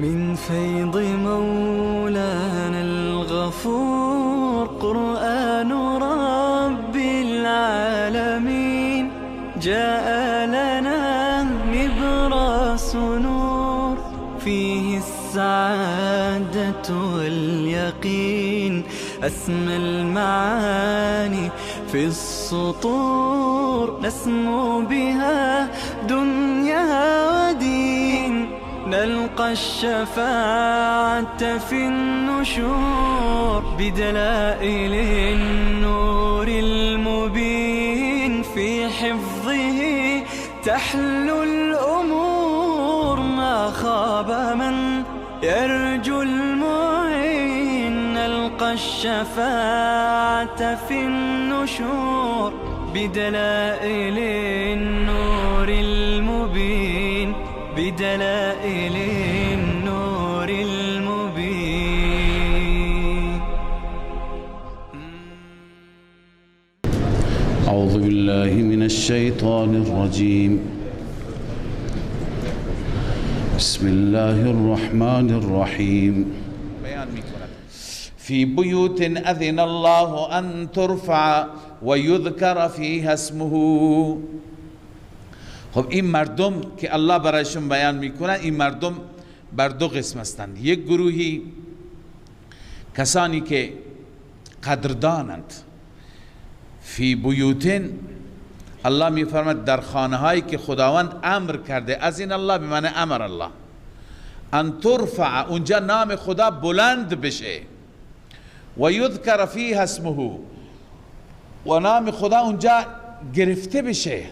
من فيض مولانا الغفور قرآن رب العالمين جاء لنا نبراس نور فيه السعادة واليقين أسمى المعاني في السطور نسمو بها دنيا ودين نلقى الشفاعة في النشور بدلائل النور المبين في حفظه تحلو الأمور ما خاب من يرجو المعين نلقى الشفاعة في النشور بدلائل النور المبين بدلائل النور المبين. أعوذ بالله من الشيطان الرجيم. بسم الله الرحمن الرحيم. في بيوت أذن الله أن ترفع ويذكر فيها اسمه. خب این مردم که الله برایشون بیان میکنه، این مردم بر دو قسم هستند. یک گروهی کسانی که قدردانند. فی بیوتن، الله میفرماید در خانه هایی که خداوند امر کرده، از این الله به معنی امر الله، ان ترفع، اونجا نام خدا بلند بشه، و یذکر فیها اسمه، و نام خدا اونجا گرفته بشه.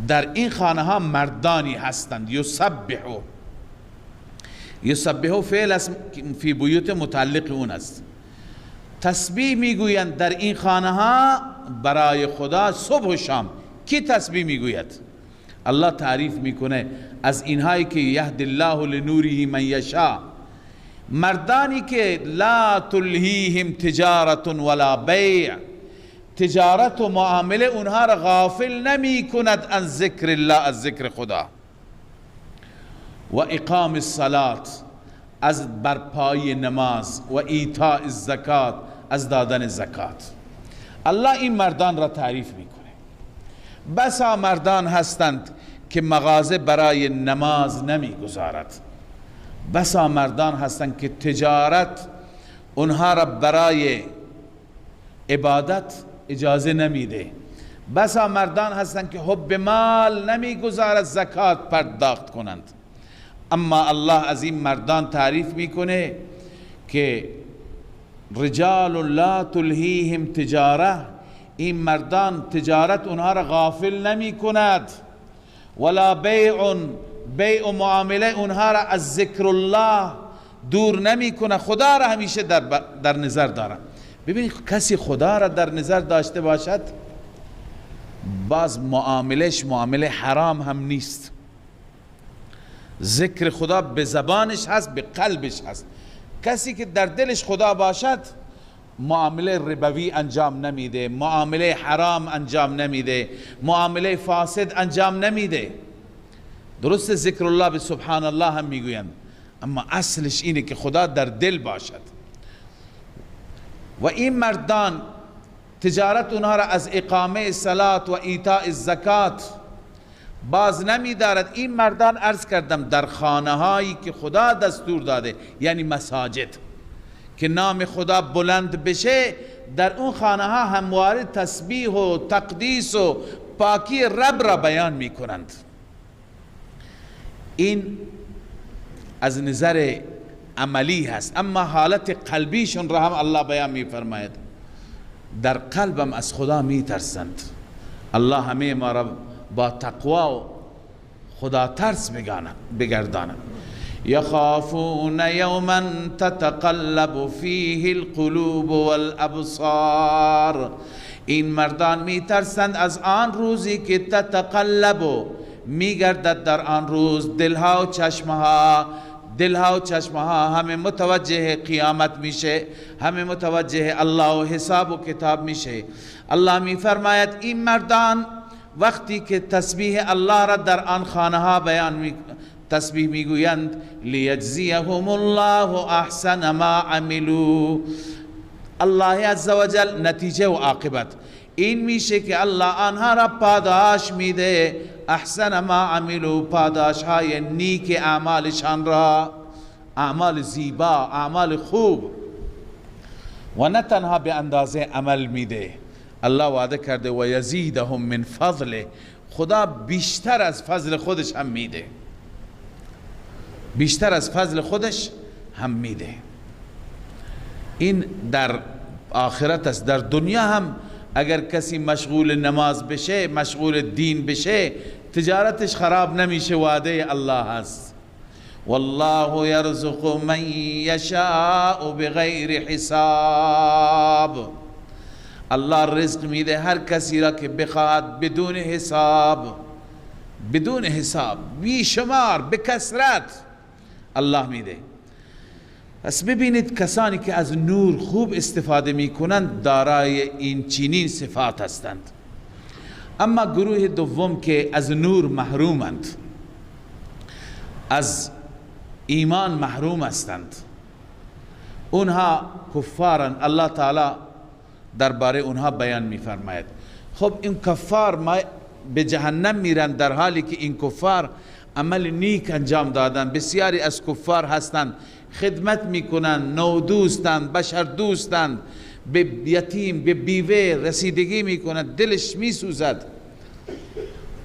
در این خانه ها مردانی هستند. یسبحو فعل اسم فی بیوت متعلق اون است. تسبیح میگویند در این خانه ها برای خدا صبح و شام. کی تسبیح میگوید؟ الله تعریف میکنه از اینهایی که یهد الله لنوره من یشاء، مردانی که لا تلهیهم تجارت ولا بیع، تجارت و معامله اونها را غافل نمی کند از ذکر الله، از ذکر خدا، و اقام الصلات، از برپای نماز، و ایتاء الزکات، از دادن زکات. الله این مردان را تعریف میکنه. بسا مردان هستند که مغازه برای نماز نمیگذارد، بسا مردان هستند که تجارت اونها را برای عبادت اجازه نمیده، بسا مردان هستند که حب مال نمیگذارد زکات پرداخت کنند. اما الله از این مردان تعریف میکنه که رجال لا تلهیهم تجاره، این مردان تجارت اونها را غافل نمی کند، ولا بیع، بیع و معامله اونها را از ذکر الله دور نمی کنه، خدا را همیشه در نظر داره. ببینید کسی خدا را در نظر داشته باشد، باز معاملش معامله حرام هم نیست. ذکر خدا به زبانش هست، به قلبش هست. کسی که در دلش خدا باشد معامله ربوی انجام نمیده، معامله حرام انجام نمیده، معامله فاسد انجام نمیده. درست ذکر الله به سبحان الله هم میگویند، اما اصلش اینه که خدا در دل باشد. و این مردان تجارت اونها را از اقامه صلات و ایتاء الزکات باز نمی دارد. این مردان عرض کردم در خانه هایی که خدا دستور داده، یعنی مساجد، که نام خدا بلند بشه، در اون خانه ها همواره تسبیح و تقدیس و پاکی رب را بیان می کنند. این از نظر عملی هست، اما حالت قلبیشون را هم الله بیان می فرماید. در قلبم از خدا می ترسند. الله همه ما را با تقوا و خدا ترس بگرداند. یخافون یوما تتقلب فیه القلوب والابصار، این مردان می ترسند از آن روزی که تتقلب، می گردد در آن روز دلها و چشمها، دلها و چشمها همه متوجه قیامت میشه، همه متوجه الله و حساب و کتاب میشه. الله می فرماید این مردان وقتی که تسبیح الله را در آن خانه ها بیان تسبیح میگویند لیجزیهم الله احسن ما عملوا. الله عزوجل نتیجه و عاقبت این میشه که الله آنها را پاداش میده، احسن ما عملوا، پاداش های نیک اعمالشان را، اعمال زیبا، اعمال خوب، و نه تنها به اندازه عمل میده. الله وعده کرده و یزیدهم من فضله، خدا بیشتر از فضل خودش هم میده، بیشتر از فضل خودش هم میده. این در آخرت است. در دنیا هم اگر کسی مشغول نماز بشه، مشغول دین بشه، تجارتش خراب نمیشه، وعده الله هست. والله یرزق من یشاء بغیر حساب. الله رزق میده هر کسی را که بخواهد بدون حساب، بدون حساب، بی شمار، به کثرت الله میده. پس ببینید کسانی که از نور خوب استفاده میکنند دارای این چنین صفات هستند. اما گروه دوم که از نور محرومند، از ایمان محروم هستند، اونها کفارن. الله تعالی درباره اونها بیان میفرماید. خب این کفار به جهنم میرن در حالی که این کفار عمل نیک انجام دادن. بسیاری از کفار هستند خدمت میکنن، نو دوستند، بشر دوستند، به یتیم، به بیوه رسیدگی میکنن، دلش میسوزد.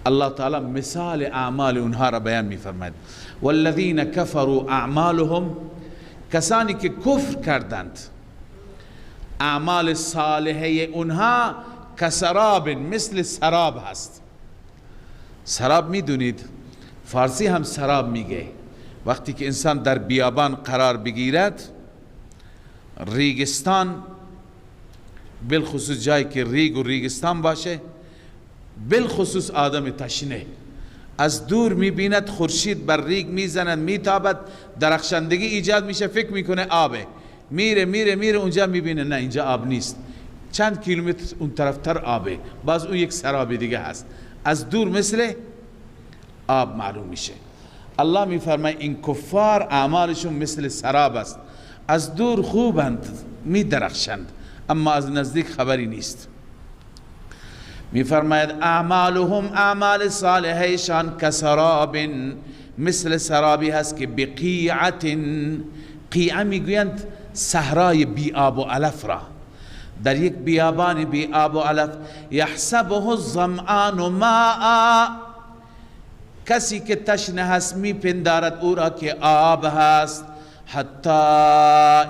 الله تعالی مثال اعمال اونها را بیان میفرماید. والذین کفروا اعمالهم، کسانی که کفر کردند اعمال صالحه اونها کسراب، مثل سراب هست. سراب میدونید فارسی هم سراب میگه. وقتی که انسان در بیابان قرار بگیرد، ریگستان، بالخصوص جایی که ریگ و ریگستان باشه، بالخصوص آدم تشنه از دور میبیند خورشید بر ریگ میزند، میتابد، درخشندگی ایجاد میشه، فکر میکنه آبه، میره میره میره اونجا میبینه نه اینجا آب نیست، چند کیلومتر اون طرفتر آبه، باز اون یک سراب دیگه هست، از دور مثل آب معلوم میشه. الله میفرماید این کفار اعمالشون مثل سراب است، از دور خوبند، میدرخشند، اما از نزدیک خبری نیست. میفرماید اعمالهم، اعمال صالحهشان کسراب، مثل سرابی هست که بقیعت، قیعه میگویند صحرای بی آب و علف را، در یک بیابان بی آب و علف، یحسبه الظمآن ماء، کسی که تشنه هست میپندارد او را که آب هست، حتی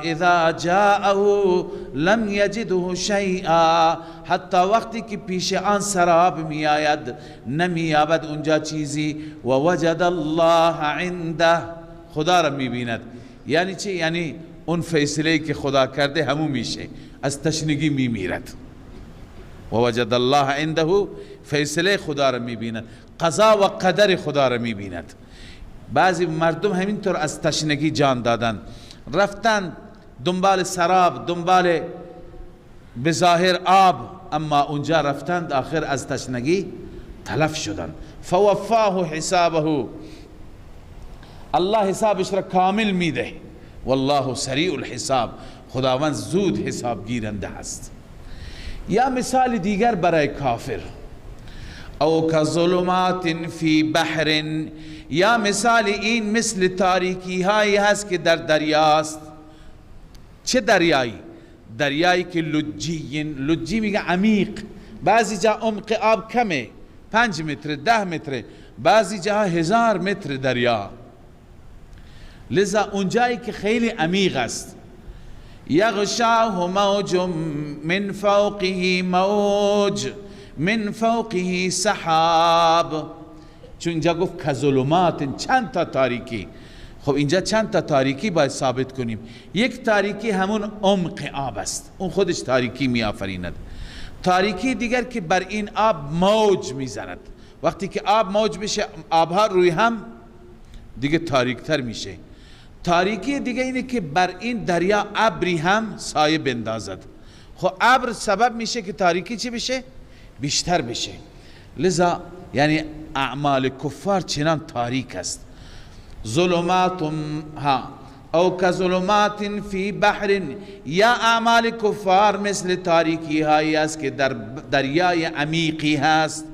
اذا جاءه لم یجده شیئا، حتی وقتی که پیش آن سراب می آید نمییابد اونجا چیزی، و وجد الله عنده، خدا را میبیند. یعنی چی؟ یعنی اون فیصله که خدا کرده همون میشه، از تشنگی میمیرد. و وجد الله عنده، فیصله خدا را میبیند، قضا و قدر خدا را میبیند. بعضی مردم همینطور از تشنگی جان دادن، رفتن دنبال سراب، دنبال بظاهر آب، اما اونجا رفتند آخر از تشنگی تلف شدن. فوفاه حسابه، الله حسابش را کامل میده. والله سریع الحساب، خداوند زود حساب گیرنده است. یا مثال دیگر برای کافر، او کظلمات فی بحر، یا مثال این مثل تاریکی هایی هست که در دریاست. چه دریایی؟ دریایی که لجی، لجی میگه عمیق، بعضی جا عمق آب کمه، 5 متر 10 متر، بعضی جا 1000 متر دریا، لذا اونجایی که خیلی عمیق است. یغشاه موج من فوقه موج من فوقه سحاب، چون اینجا گفت کظلمات، چند تا تاریکی. خب اینجا چند تا تاریکی باید ثابت کنیم. یک تاریکی همون عمق آب است، اون خودش تاریکی می آفریند. تاریکی دیگر که بر این آب موج می زند، وقتی که آب موج بشه آبها روی هم دیگه تاریکتر میشه. تاریکی دیگه اینه که بر این دریا ابری هم سایه بندازد. خب ابر سبب میشه که تاریکی چی بشه؟ بیشتر بشه. لذا یعنی اعمال کفار چنان تاریک است. ظلمات او كظلمات فی بحر، یا اعمال کفار مثل تاریکی هایی است که در دریای عمیقی هست.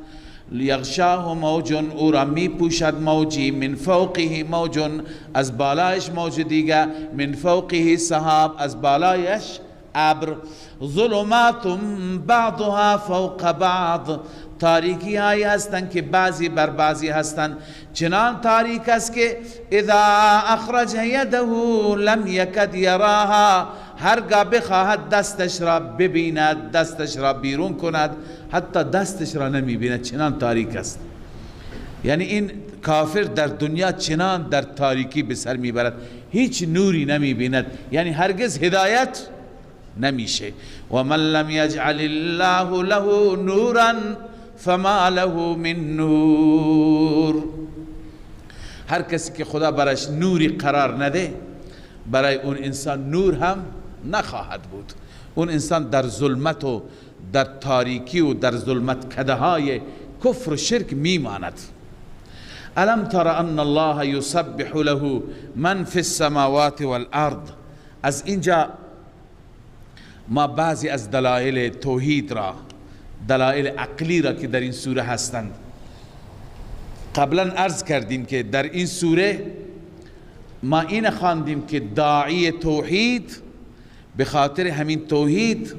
یغشاه موج، او را می پوشد موجی، من فوقه موج، از بالایش موج دیگه، من فوقه سحاب، از بالایش ابر. ظلمات بعضها فوق بعض، تاریکی هایی هستند که بعضی بر بعضی هستند. چنان تاریک است که اذا اخرج یده لم یکد یراها، هرگاه بخواهد دستش را ببیند، دستش را بیرون کند، حتی دستش را نمی بیند، چنان تاریک است. یعنی این کافر در دنیا چنان در تاریکی به سر میبرد، هیچ نوری نمی بیند، یعنی هرگز هدایت نمیشه. و من لم یجعل الله له نورا فما له من نور، هر کسی که خدا برش نوری قرار نده، برای اون انسان نور هم نخواهد بود. اون انسان در ظلمت و در تاریکی و در ظلمت کده های کفر و شرک میماند. الم تر ان الله یسبح له من فی السماوات والارض. از اینجا ما بعضی از دلایل توحید را، دلایل عقلی را که در این سوره هستند قبلا عرض کردیم که در این سوره ما این خواندیم که داعی توحید به خاطر همین توحید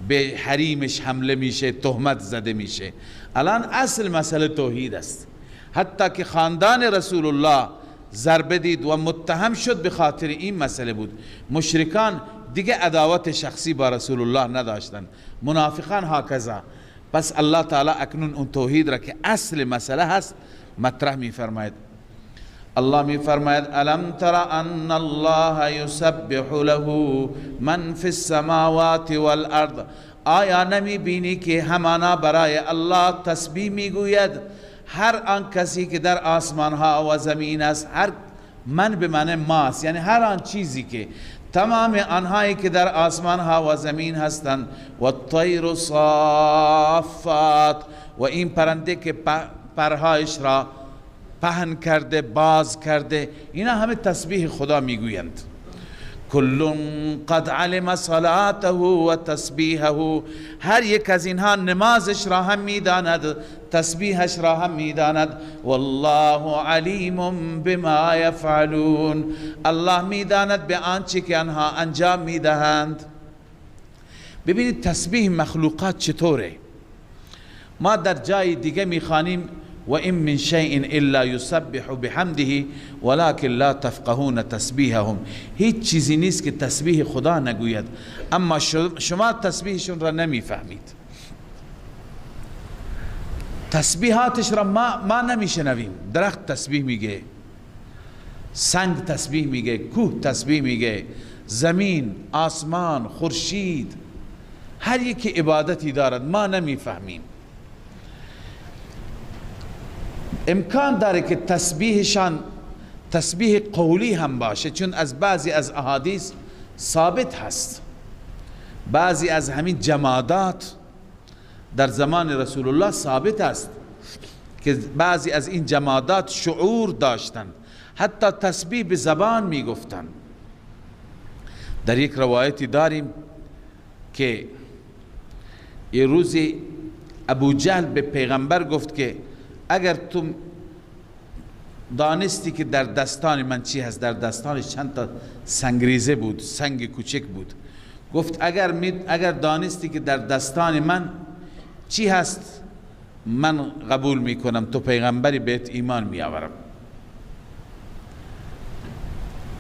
به حریمش حمله میشه، تهمت زده میشه. الان اصل مسئله توحید است. حتی که خاندان رسول الله ضربه دید و متهم شد به خاطر این مسئله بود. مشرکان دیگه عداوت شخصی با رسول الله نداشتند، منافقان هاکذا. پس الله تعالی اکنون اون توحید را که اصل مسئله هست مطرح می فرماید. الله می فرماید الم تر ان الله یسبح له من فی السماوات والارض. آیا نمی بینی که همانا برای الله تسبیح می گوید هر آن کسی که در آسمان ها و زمین است. هر من به معنی ماست، یعنی هر آن چیزی که تمام آنهایی که در آسمان ها و زمین هستند. و الطیر صافات، و این پرنده که پرهایش را پهن کرده، باز کرده، اینا همه تسبیح خدا میگویند. کل قد علم صلاته و تسبیحه، هر یک از اینها نمازش را هم میداند، تسبیحش را هم میداند. والله علیم بما یفعلون، الله میداند به آنچه که آنها انجام میدهند. ببینید تسبیح مخلوقات چطوره. ما در جای دیگه میخوانیم و این من شیء الا یسبح بحمده ولکن لا تفقهون تسبیحهم. هیچ چیزی نیست که تسبیح خدا نگوید، اما شما تسبیحشون را نمیفهمید. تسبیحاتش را ما نمیشنویم. درخت تسبیح میگه، سنگ تسبیح میگه، کوه تسبیح میگه، زمین، آسمان، خورشید، هر یکی عبادتی دارد، ما نمیفهمیم. امکان داره که تسبیحشان تسبیح قولی هم باشه، چون از بعضی از احادیث ثابت هست. بعضی از همین جمادات در زمان رسول الله ثابت است که بعضی از این جمادات شعور داشتند، حتی تسبیح به زبان می گفتند. در یک روایتی داریم که یه روزی ابو جهل به پیغمبر گفت که اگر تو دانستی که در دستان من چی هست، در دستانش چند تا سنگریزه بود، سنگ کوچک بود، گفت اگر دانستی که در دستان من چی هست، من قبول میکنم، تو پیغمبری، بهت ایمان میآورم.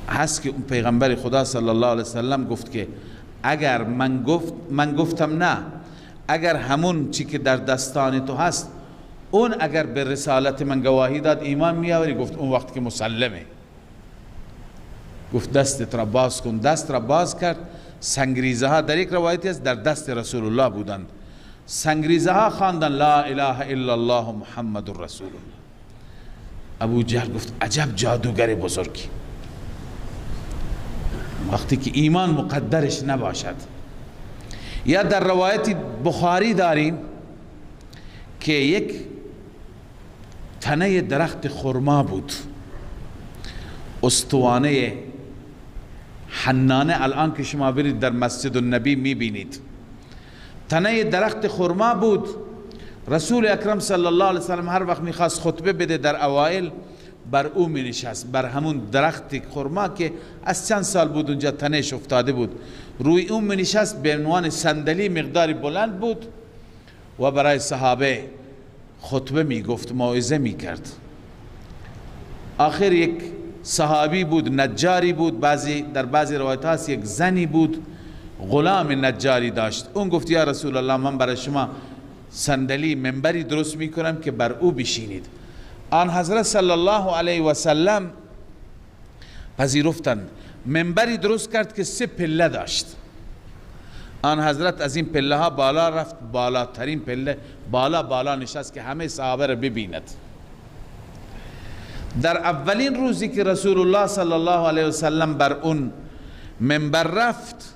هست که اون پیغمبر خدا صلی الله علیه وسلم گفت که اگر من گفتم نه، اگر همون چی که در دستان تو هست اون اگر به رسالت من گواهی داد ایمان میآوری. گفت اون وقت که مسلمه. گفت دستت را باز کن. دست را باز کرد. سنگریزه ها در یک روایتی است در دست رسول الله بودند. سنگریزه ها خواندن لا اله الا الله محمد رسول الله. ابو جهل گفت عجب جادوگر بزرگی، وقتی که ایمان مقدرش نباشد. یا در روایت بخاری داریم که یک تنه درخت خرما بود، استوانه حنانه الان که شما برید در مسجد النبی میبینید، تنه درخت خرما بود. رسول اکرم صلی الله علیه وسلم هر وقت میخواست خطبه بده در اوائل بر او می نشست، بر همون درخت خرما که از چند سال بود اونجا تنهش افتاده بود، روی اون می نشست، به عنوان صندلی مقداری بلند بود و برای صحابه خطبه می گفت، موعظه می کرد. آخر یک صحابی بود، نجاری بود، در بعضی روایت هست یک زنی بود غلام نجاری داشت. اون گفت یا رسول الله من برای شما صندلی منبری درست می کنم که بر او بشینید. آن حضرت صلی الله علیه و سلم پذیرفتند. منبری درست کرد که 3 پله داشت. آن حضرت از این پله ها بالا رفت، بالاترین پله بالا نشست که همه صحابه را ببیند. در اولین روزی که رسول الله صلی الله علیه و سلم بر اون منبر رفت،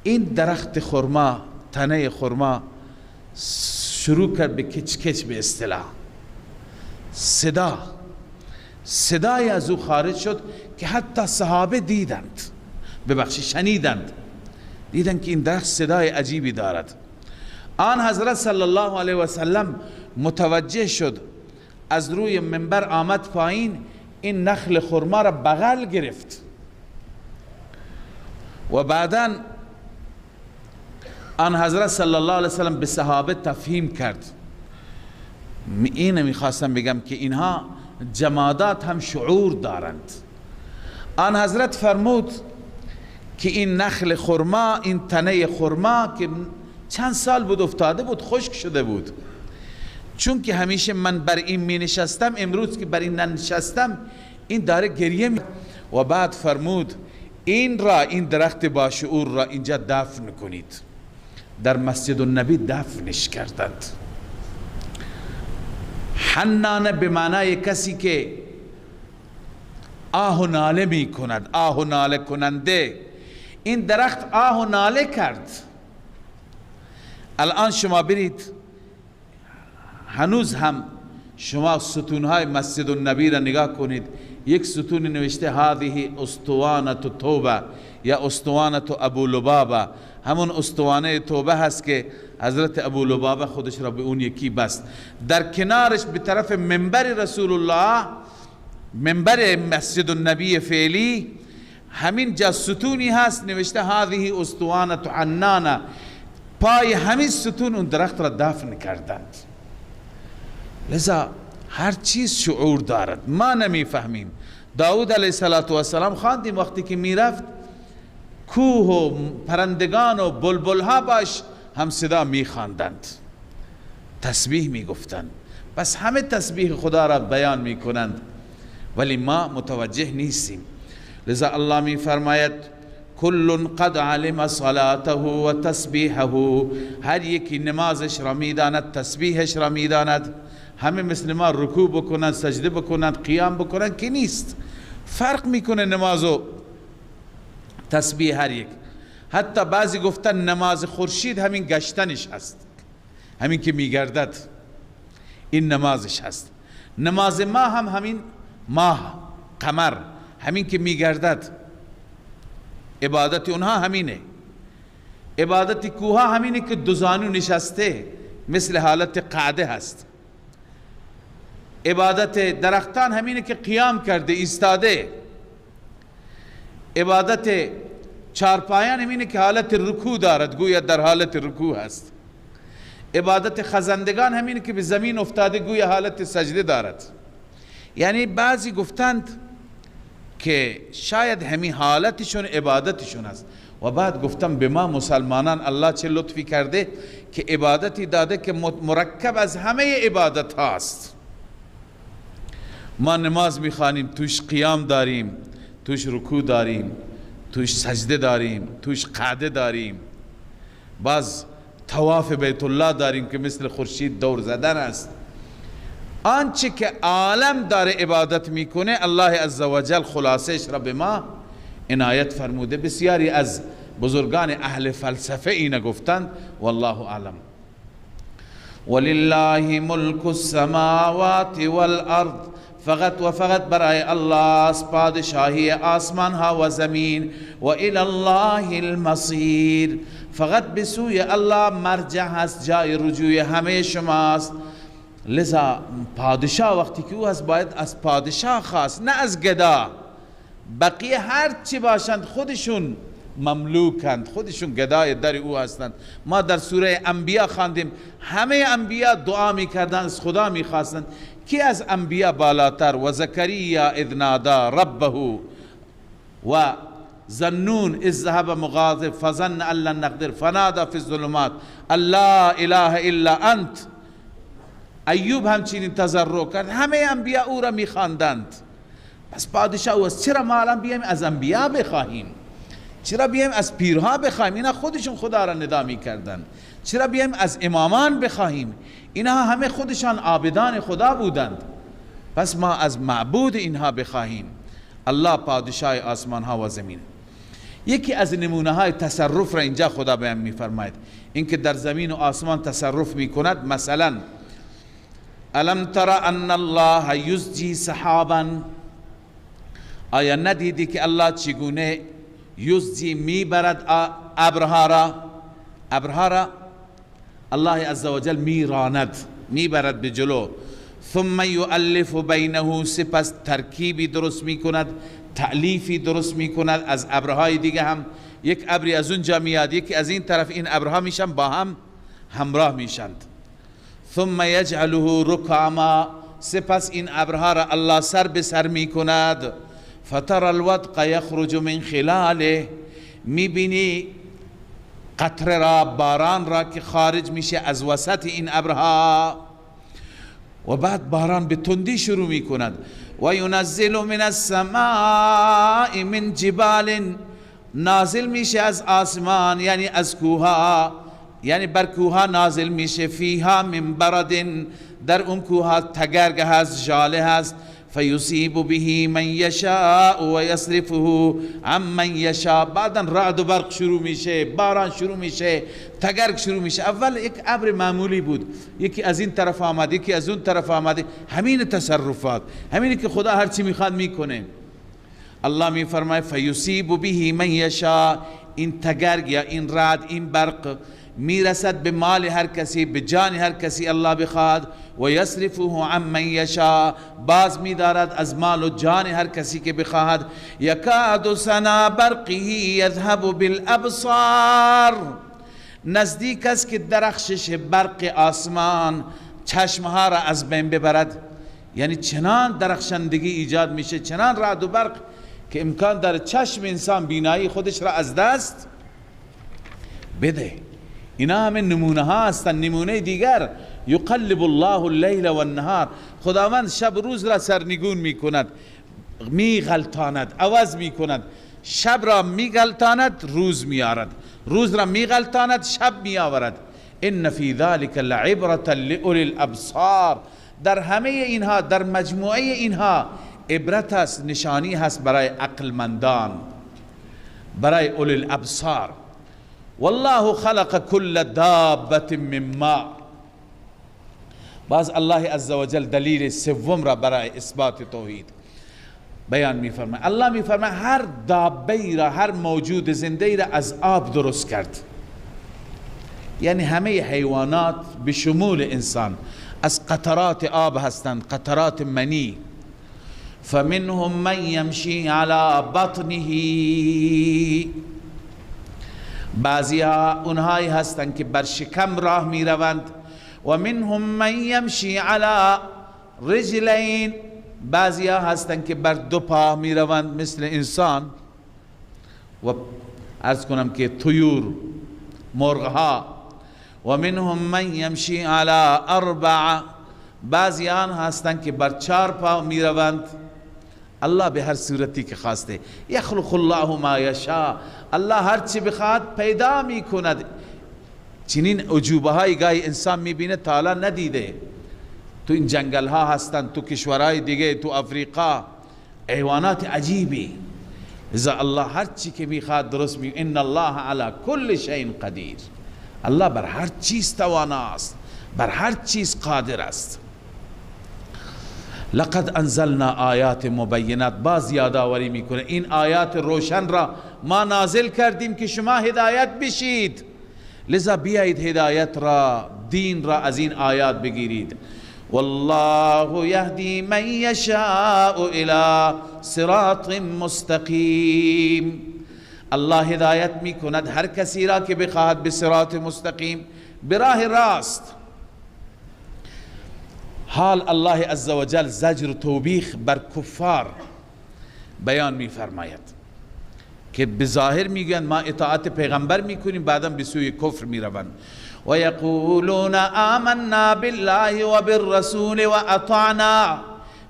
این درخت خرما، تنه خرما شروع کرد به کچ کچ، به اصطلاح صدای از او خارج شد که حتی صحابه شنیدند که این درخت صدای عجیبی دارد. آن حضرت صلی الله علیه و سلم متوجه شد، از روی منبر آمد پایین، این نخل خرما را بغل گرفت و بعداً آن حضرت صلی الله علیه و سلم به صحابه تفهیم کرد. اینه میخواستم بگم که اینها جمادات هم شعور دارند. آن حضرت فرمود که این نخل خرما، این تنه خرما که چند سال بود افتاده بود، خشک شده بود، چون که همیشه من بر این می نشستم، امروز که بر این ننشستم این داره گریه می. و بعد فرمود این درخت باشعور را اینجا دفن کنید. در مسجد النبی دفنش کردند. حنانه به معنای کسی که آه و ناله می کند، آه و ناله کننده. این درخت آه و ناله کرد. الان شما برید، هنوز هم شما ستونهای مسجد النبی را نگاه کنید، یک ستون نوشته هذه اسطوانه توبه یا اسطوانه ابو لبابه، همون اسطوانه توبه هست که حضرت ابو لبابه خودش را به اون یکی بست. در کنارش به طرف منبر رسول الله، منبر مسجد النبی فعلی، همین جا ستونی هست نوشته هذه اسطوانه حنانه. پای همین ستون اون درخت را دفن کردند. لذا هر چیز شعور دارد، ما نمیفهمیم. داود علیه السلام خواندیم وقتی که میرفت، کوه و پرندگان و بلبل ها باش هم صدا میخواندند، تسبیح میگفتند. بس همه تسبیح خدا را بیان میکنند ولی ما متوجه نیستیم. لذا الله میفرماید کل قد علم صلاته و تسبیحه، هر یکی نمازش را میداند، تسبیحش را میداند. همه مثل ما رکوع بکنند، سجده بکنند، قیام بکنند که نیست. فرق میکنه نماز و تسبیح هر یک. حتی بعضی گفتن نماز خورشید همین گشتنش هست، همین که میگردد این نمازش هست. نماز ماه هم همین ماه، قمر، همین که میگردد عبادت اونها همینه. عبادت کوه ها همینه که دوزانو نشسته مثل حالت قعده هست. عبادت درختان همینه که قیام کرده، ایستاده. عبادت چارپایان همینه که حالت رکوع دارد، گویا در حالت رکوع هست. عبادت خزندگان همینه که به زمین افتاده، گویا حالت سجده دارد. یعنی بعضی گفتند که شاید همین حالتشون عبادتشون است. و بعد گفتم به ما مسلمانان الله چه لطفی کرده که عبادتی داده که مرکب از همه عبادت هاست. ما نماز میخوانیم، توش قیام داریم، توش رکوع داریم، توش سجده داریم، توش قعده داریم، باز طواف بیت الله داریم که مثل خورشید دور زدن است. آنچه که عالم داره عبادت میکنه الله عزوجل خلاصش را به ما عنایت فرموده. بسیاری از بزرگان اهل فلسفه اینه گفتند، والله اعلم. ولله ملک السماوات والارض فقط و فقط برای الله است پادشاهی آسمان ها و زمین و الی الله المصیر، فقط به سوی الله مرجع هست، جای رجوع همه شماست. لذا پادشاه وقتی که او هست باید از پادشاه خواست، نه از گدا. بقیه هر چی باشند خودشون مملوکند، خودشون گدای در او هستند. ما در سوره انبیاء خواندیم همه انبیاء دعا میکردند، از خدا میخواستند. کی از انبیاء بالاتر؟ و زکریا اذ نادا ربه و ظنون اذ ذهب مغاضب فظن ان لن نقدر فنادى في الظلمات لا اله الا انت. ایوب همچنین تضرع کرد، همه انبیاء او را میخواندند. پس پادشاه او است. چرا ما الان بیایم از انبیاء بخواهیم؟ چرا بیایم از پیرها بخواهیم؟ اینا خودشون خدا را ندا میکردند. چرا بیایم از امامان بخواهیم؟ اینها همه خودشان عابدان خدا بودند. پس ما از معبود اینها بخواهیم. الله پادشاه آسمان ها و زمین. یکی از نمونه های تصرف را اینجا خدا بیان میفرماید، اینکه در زمین و آسمان تصرف میکند. مثلا الم تر ان الله یزجی سحابا، آیا ندیدی که الله چگونه یزجی میبرد ابرها را الله عزوجل میراند، میبرد به جلو. ثم یؤلف بینه، سپس ترکیبی درست میکند، تألیفی درست میکند از ابرهای دیگه. هم یک ابری از اونجا میاد، یکی از این طرف، این ابرها میشن با هم همراه میشند. ثم یجعله رکاما، سپس این ابرها را الله سر به سر میکند. فتر الودق یخرج من خلاله، میبینی قطره را، باران را که خارج میشه از وسط این ابرها. و بعد باران به تندی شروع میکند. و ینزل من السماء من جبال، نازل میشه از آسمان یعنی از کوها، یعنی بر کوها نازل میشه. فیها من برد، در اون کوها تگرگ هست، ژاله هست. فیصیب به من یشاء و یصرفه عن من یشاء. بعدا رعد و برق شروع میشه، باران شروع میشه، تگرگ شروع میشه. اول یک ابر معمولی بود، یکی از این طرف آمد، یکی از اون طرف آمده. همین تصرفات، همینی که خدا هر چی میخواد میکنه. الله میفرماید فیصیب به من یشاء، این تگرگ یا این رعد، این برق میرسد به مال هر کسی، به جان هر کسی الله بخواد. و یصرفه عن من یشاء، باز میدارد از مال و جان هر کسی که بخواهد. یکاد سنا برقه یذهب بالابصار، نزدیک است که درخشش برق آسمان چشمها را از بین ببرد. یعنی چنان درخشندگی ایجاد میشه، چنان رعد و برق که امکان داره چشم انسان بینایی خودش را از دست بده. اینا همه نمونه ها هستند. نمونه دیگر، یقلب الله اللیل و النهار، خداوند شب روز را سرنگون میکند، میغلطاند، عوض میکند. شب را میغلطاند، روز میآورد، روز را میغلطاند، شب میآورد. ان فی ذلک لعبرة لأولی الابصار، در همه اینها، در مجموعه اینها عبرت است، نشانی هست برای عقلمندان، برای اولی الابصار. والله خلق كل دابة من ماء. باز الله عزوجل دلیل سوم را برای اثبات توحید بیان میفرماید. الله میفرماید هر دابه را، هر موجود زنده را از آب درست کرد. یعنی همه حیوانات به شمول انسان از قطرات آب هستند، قطرات منی. فمنهم من یمشی علی بطنه، بعضی ها اونهایی هستند که بر شکم راه می روند. و منهم من یمشی علی رجلین، بعضی ها هستند که بر دو پا می روند مثل انسان. و عرض کنم که طیور، مرغها. و منهم من یمشی علی اربع، بعضی آن هستند که بر چار پا می روند. الله به هر صورتی که خواسته، یخلق الله ما یشاء، الله هر چی بخواد پیدا می کند. چنین عجوبه های گاهی انسان می بینه تا حالا ندیده. تو این جنگل ها هستند، تو کشورهای دیگه، تو افریقا، حیوانات عجیبی. اذا الله هر چی که میخواد درست می. ان الله علی کل شیء قدیر، الله بر هر چیز تواناست، بر هر چیز قادر است. لقد انزلنا آیات مبینات، باز یادآوری میکنه این آیات روشن را ما نازل کردیم که شما هدایت بشید، لذا بیایید هدایت را، دین را از این آیات بگیرید. والله یهدی من یشاء الی صراط مستقیم، الله هدایت میکند هر کسی را که بخواهد به صراط مستقیم، به راه راست. حال الله عزوجل زجر و توبیخ بر کفار بیان میفرماید که بظاهر میگن ما اطاعت پیغمبر میکنیم، بعدا به سوی کفر میروند. و یقولون آمنا بالله و بالرسول و اطعنا،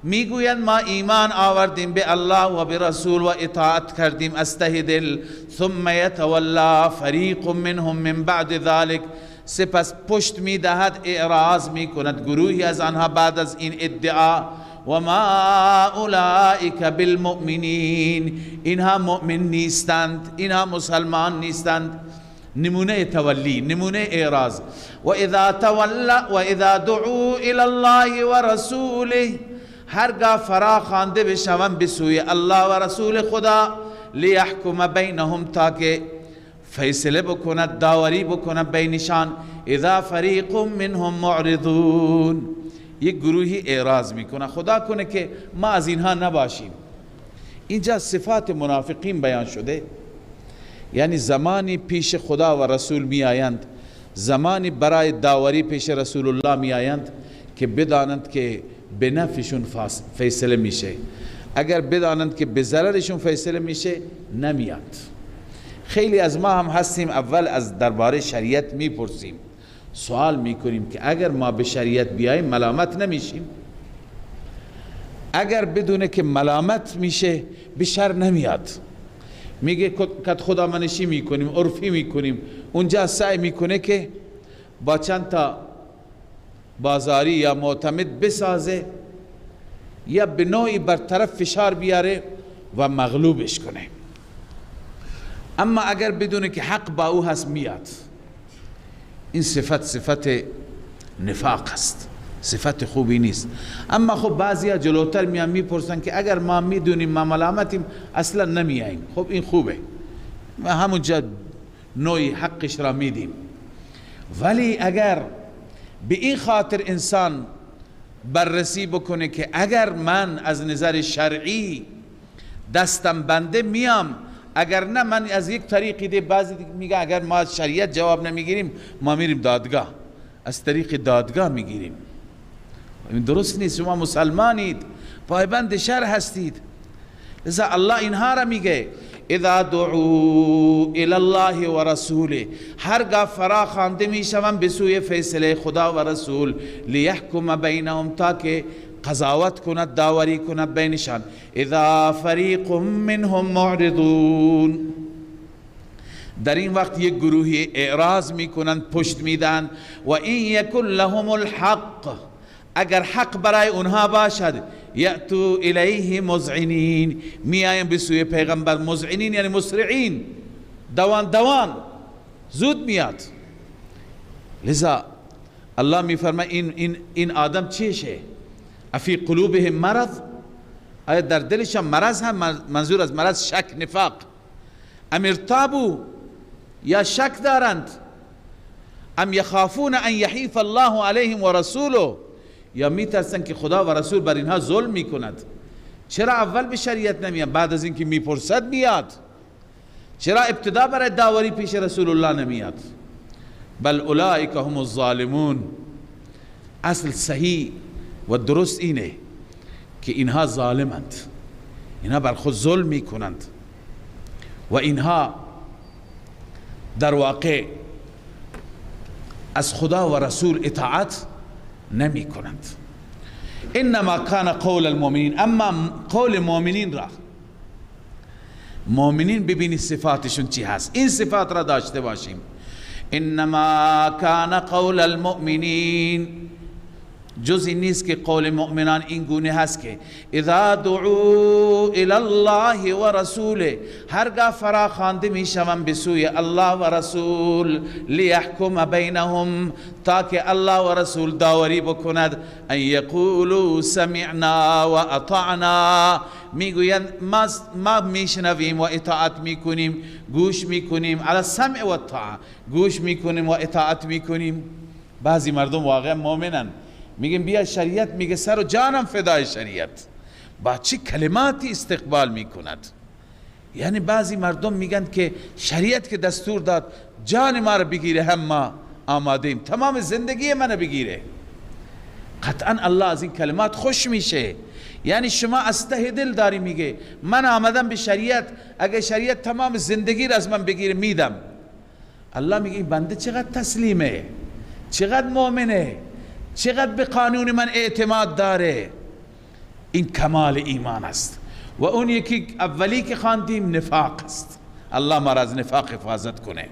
میگویند ما ایمان آوردیم به الله و به رسول و اطاعت کردیم از ته دل. ثم یتولا فریق منهم من بعد ذلك، سپس پشت میدهد، اعراض میکند گروهی از آنها بعد از این ادعا. و ما اولئک بالمؤمنین، اینها مؤمن نیستند، اینها مسلمان نیستند. نمونه تولی، نمونه اعراض. و اذا دعوا الى الله و رسوله، هرگاه فرا خوانده بشوند به سوی الله و رسول خدا، لیحکم بینهم، تاکه فیصله بکند، داوری بکند بینشان. اذا فریق منهم معرضون، یک گروهی اعراض میکنه، خدا کنه که ما از اینها نباشیم. اینجا صفات منافقین بیان شده، یعنی زمانی پیش خدا و رسول می آیند، زمانی برای داوری پیش رسول الله می آیند که بدانند که به نفعشون فیصله میشه، اگر بدانند که به ضررشون فیصله میشه نمیاد. خیلی از ما هم هستیم اول از درباره شریعت میپرسیم، سوال میکنیم که اگر ما به شریعت بیاییم ملامت نمیشیم؟ اگر بدونه که ملامت میشه به شر نمیاد، میگه کت خدا منشی میکنیم، عرفی میکنیم. اونجا سعی میکنه که با چند تا بازاری یا معتمد بسازه یا به نوعی برطرف فشار بیاره و مغلوبش کنه. اما اگر بدونه که حق با او هست میاد. این صفت نفاق است، صفت خوبی نیست. اما خب بعضیا جلوتر میان میپرسن که اگر ما میدونیم ما ملامتیم اصلا نمیاییم. خب این خوبه، ما همونجا نوعی حقش را میدیم. ولی اگر به این خاطر انسان بررسی بکنه که اگر من از نظر شرعی دستم بنده میام، اگر نه من از یک طریقی ده، بعضی میگه اگر ما از شریعت جواب نمیگیریم ما میریم دادگاه، از طریق دادگاه میگیریم. این درست نیست. شما مسلمانید، پایبند شرع هستید. لذا الله اینها را میگه اذا دعوا الى الله و رسوله، هرگاه فرا خوانده میشوند به سوی فیصله خدا و رسول، لیحکم بینهم، تاکه قضاوت کند، داوری کند بینشان. اذا فریق منهم معرضون، در این وقت یک گروهی اعراض میکنند، پشت میدن. و این یکن لهم الحق، اگر حق برای اونها باشد، یأتوا الیه مذعنین، میایم به سوی پیغمبر. مذعنین یعنی مسرعین، دوان زود میاد. لذا الله میفرماید این آدم چیشه؟ افی قلوبهم مرض، آیا در دلشان مرض هم؟ منظور از مرض شک، نفاق. ام ارتابو، یا شک دارند. ام یخافون ان یحیف الله علیهم و رسوله، یا میترسن که خدا و رسول بر اینها ظلم میکند. چرا اول به شریعت نمیاد، بعد از اینکه میپرسد میاد؟ چرا ابتدا برای داوری پیش رسول الله نمیاد؟ بل اولئک هم الظالمون. اصل صحیح و درست اینه که اینها ظالمند، اینها بر خود ظلم میکنند و اینها در واقع از خدا و رسول اطاعت نمی کنند. انما کان قول المؤمنین، اما قول مؤمنین را، مؤمنین ببینید صفاتشون چی هست، این صفات را داشته باشیم. انما کان قول المؤمنین، جز این نیست که قول مؤمنان این گونه هست که اذا دعوا الی الله و رسوله، هرگاه فراخوانده می شوند به سوی الله و رسول، لیحکم بینهم، تا که الله و رسول داوری بکند، ان یقولوا سمعنا و اطعنا، میگویند ما میشنویم و اطاعت میکنیم، گوش میکنیم، علی السمع و الطاعه، گوش میکنیم و اطاعت میکنیم. بعضی مردم واقعا مؤمنن، میگن بیا شریعت، میگه سر و جانم فدای شریعت. با چه کلماتی استقبال میکند. یعنی بعضی مردم میگن که شریعت که دستور داد جان ما رو بگیره، هم ما آماده ایم، تمام زندگی من بگیره. قطعا الله از این کلمات خوش میشه. یعنی شما از ته دل داری میگه من آمدم به شریعت، اگه شریعت تمام زندگی رو از من بگیره میدم. الله میگه این بنده چقدر تسلیمه، چقدر مؤمنه، چقدر به قانون من اعتماد داره. این کمال ایمان است. و اون یکی اولی که خواندیم نفاق است. الله ما را از نفاق حفاظت کنه.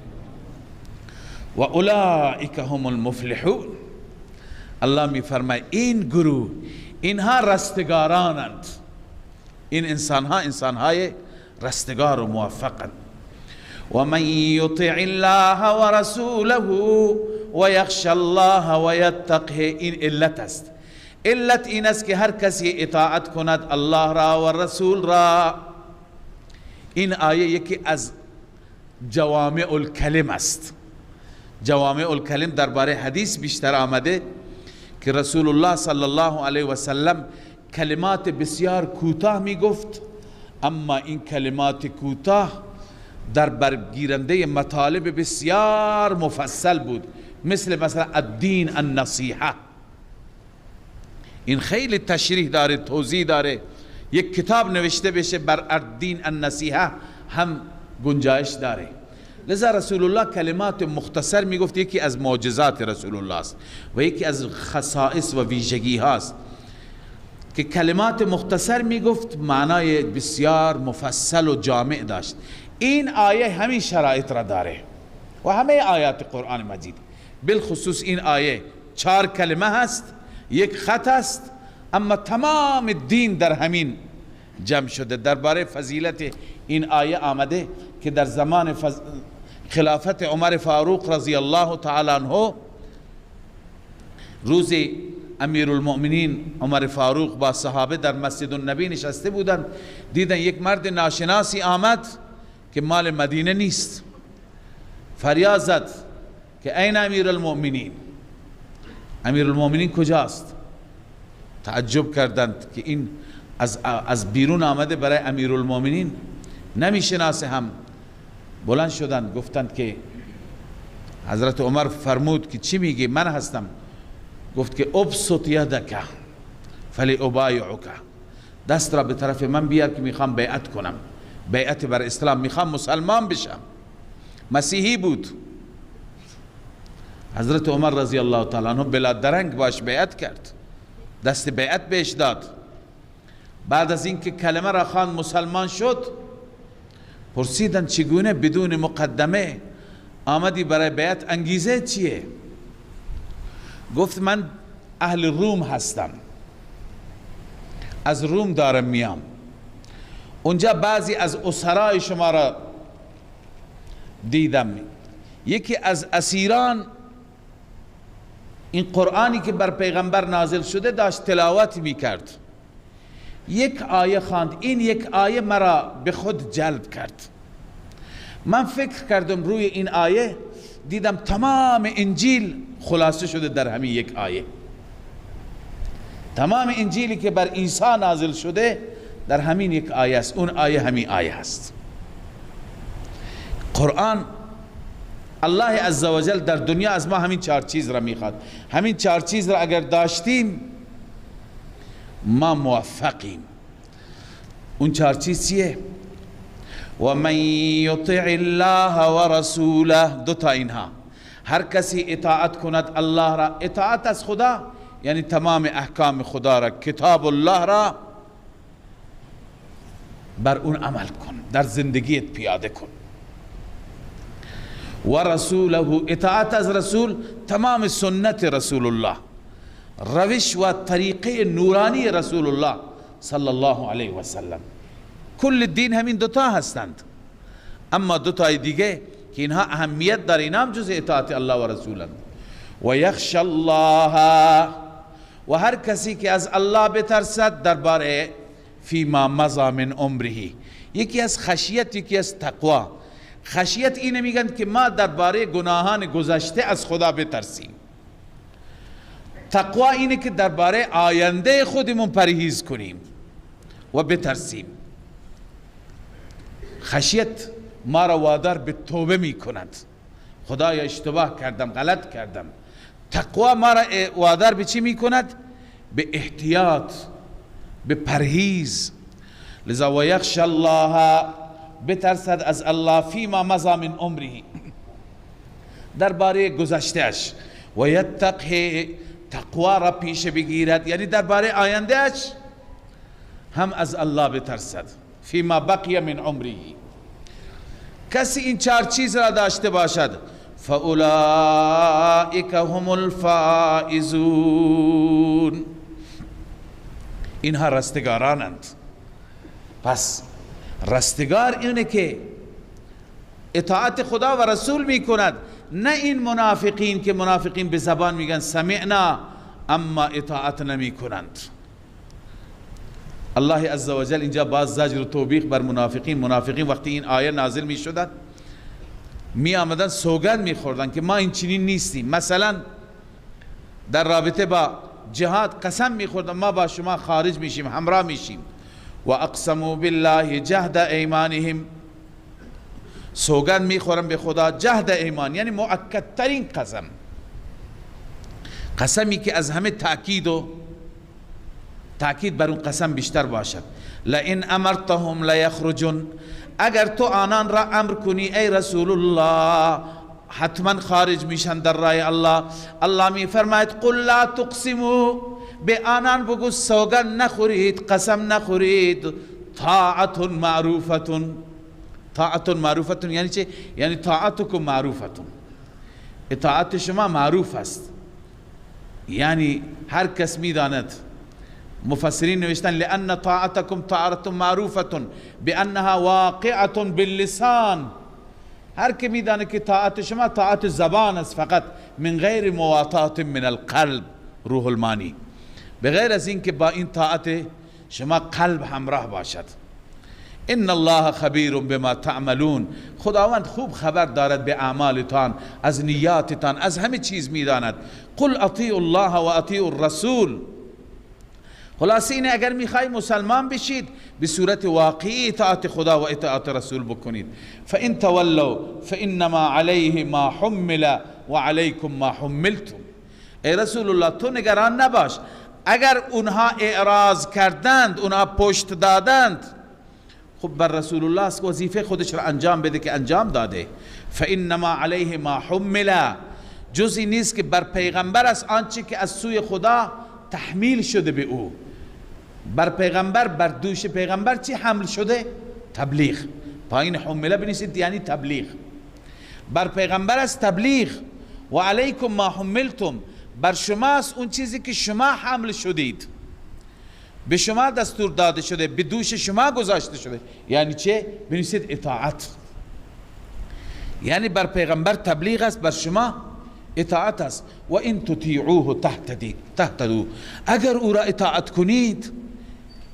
و اولئک هم المفلحون. الله می فرماید این گروه، اینها رستگارانند. این انسانهای رستگار و موفقند. و من یطع الله و رسوله و یخشى الله و یتقه، این علت است. علت این است که هر کسی اطاعت کند الله را و رسول را. این آیه یکی از جوامع الکلم است. جوامع الکلم درباره حدیث بیشتر آمده که رسول الله صلی الله علیه و سلم کلمات بسیار کوتاه می گفت، اما این کلمات کوتاه در برگیرنده مطالب بسیار مفصل بود، مثلا الدین النصیحه. این خیلی تشریح داره، توضیح داره. یک کتاب نوشته بشه بر الدین النصیحه هم گنجایش داره. لذا رسول الله کلمات مختصر میگفت. یکی از معجزات رسول الله است و یکی از خصائص و ویژگی هاست که کلمات مختصر میگفت، معنای بسیار مفصل و جامع داشت. این آیه همین شرایط را داره و همه آیات قرآن مجید، بالخصوص این آیه 4 کلمه هست، یک خط است، اما تمام دین در همین جمع شده. درباره فضیلت این آیه آمده که در زمان خلافت عمر فاروق رضی الله تعالی عنه، روزی امیر المؤمنین عمر فاروق با صحابه در مسجد النبی نشسته بودند، دیدن یک مرد ناشناسی آمد که مال مدینه نیست. فریاد زد که این امیر المؤمنین، امیر المؤمنین کجاست؟ تعجب کردند که این از بیرون آمده برای امیر المؤمنین نمیشناسه. هم بلند شدند گفتند که حضرت عمر فرمود که چی میگی؟ من هستم. گفت که ابسط یدک فلابایعک، دست را به طرف من بیار که میخوام بیعت کنم، بیعت بر اسلام، میخوام مسلمان بشم. مسیحی بود. حضرت عمر رضی الله تعالی عنه بلا درنگ باش بیعت کرد، دست بیعت بهش داد. بعد از اینکه کلمه را خواند مسلمان شد، پرسیدن چگونه بدون مقدمه آمدی برای بیعت، انگیزه چیه؟ گفت من اهل روم هستم، از روم دارم میام، اونجا بعضی از اسرای شما را دیدم. یکی از اسیران این قرآنی که بر پیغمبر نازل شده داشت تلاوت میکرد، یک آیه خواند، این یک آیه مرا به خود جلب کرد. من فکر کردم روی این آیه، دیدم تمام انجیل خلاصه شده در همین یک آیه. تمام انجیلی که بر عیسی نازل شده در همین یک آیه است. اون آیه همین آیه است. قرآن، الله عزوجل در دنیا از ما همین 4 چیز را میخواد. همین 4 چیز را اگر داشتیم ما موفقیم. اون 4 چیز چیه؟ و من یطع الله و رسوله، 2 تا اینها. هر کسی اطاعت کند الله را، اطاعت از خدا یعنی تمام احکام خدا را، کتاب الله را بر اون عمل کن، در زندگیت پیاده کن. و رسوله، اطاعت از رسول، تمام سنت رسول الله. روش و طریقه نورانی رسول الله صلی الله علیه و سلم. کل دین همین دوتا هستند، اما دوتای دیگه که اینها اهمیت داره اینا هم جز اطاعت الله و رسولند. و یخشى الله، و هر کسی که از الله بترسد درباره فیما مضی من عمره. یکی از خشیت، یکی از تقوا. خشیت اینه میگن که ما درباره گناهان گذشته از خدا بترسیم. تقوا اینه که درباره آینده خودمون پرهیز کنیم و بترسیم. خشیت ما را وادار به توبه می کند، خدایا اشتباه کردم، غلط کردم. تقوا ما را وادار به چی می کند؟ به احتیاط، به پرهیز. لذا و یخشى الله، بترسد از الله فیما مضی من عمره، درباره گذشتهش. و یتقه، تقوا را پیش بگیرد، یعنی درباره آیندهش هم از الله بترسد. فیما بقی من عمره. کسی این چار چیز را داشته باشد فاولئک هم الفائزون، اینها رستگارانند. پس رستگار اینه که اطاعت خدا و رسول می کند، نه این منافقین که منافقین به زبان میگن سمعنا اما اطاعت نمی کنند. الله عزوجل اینجا باز زجر و توبیخ بر منافقین. منافقین وقتی این آیه نازل می شدند می آمدن سوگند می خوردن که ما این چنین نیستیم. مثلا در رابطه با جهاد قسم می خوردن ما با شما خارج میشیم، همراه میشیم. و اقسموا بالله جهد ایمانهم، سوگند می خورن به خدا جهد ایمان، یعنی مؤکد ترین قسم، قسمی که از همه تأکید بر اون قسم بیشتر باشد. لئن امرتهم لیخرجن، اگر تو آنان را امر کنی ای رسول الله حتما خارج میشن در راه الله. الله می فرماید قل لا تقسموا، به آنان بگو سوگند نخورید، قسم نخورید. طاعت معروفتون، طاعت معروفتون یعنی چه؟ یعنی طاعتکم معروفتون، اطاعت شما معروف است. یعنی هر کس میداند، مفسرین نوشتن لأن طاعتكم طاعت معروفة بأنها واقعة باللسان، هر که میدانه که طاعت شما طاعت زبان است فقط، من غیر مواطات من القلب. روح المانی، بغیر از این که با این طاعت شما قلب همراه باشد. ان الله خبیر بما تعملون، خداوند خوب خبر دارد به اعمالتان، از نیاتتان، از همه چیز میداند. قل اطیعوا الله و اطیعوا الرسول. خلاصه اینه اگر میخوای مسلمان بشید به صورت واقعی اطاعت خدا و اطاعت رسول بکنید. فان تولوا فانما علیه ما حمل و علیکم ما حملتم. ای رسول الله تو نگران نباش، اگر اونها اعراض کردند، اونها پشت دادند، خب بر رسول الله است وظیفه خودش را انجام بده که انجام داده. فانما علیه ما حمل، جزی نیست که بر پیغمبر است آنچه که از سوی خدا تحمیل شده به او. بر پیغمبر، بر دوش پیغمبر چی حمل شده؟ تبلیغ. پایین حمله بنویسید یعنی تبلیغ. بر پیغمبر است تبلیغ. و علیکم ما حملتم، بر شماست اون چیزی که شما حمل شدید، به شما دستور داده شده، به دوش شما گذاشته شده. یعنی چه؟ بنویسید اطاعت. یعنی بر پیغمبر تبلیغ است، بر شما اطاعت است. و این تطیعوه تهتدوا، اگر او را اطاعت کنید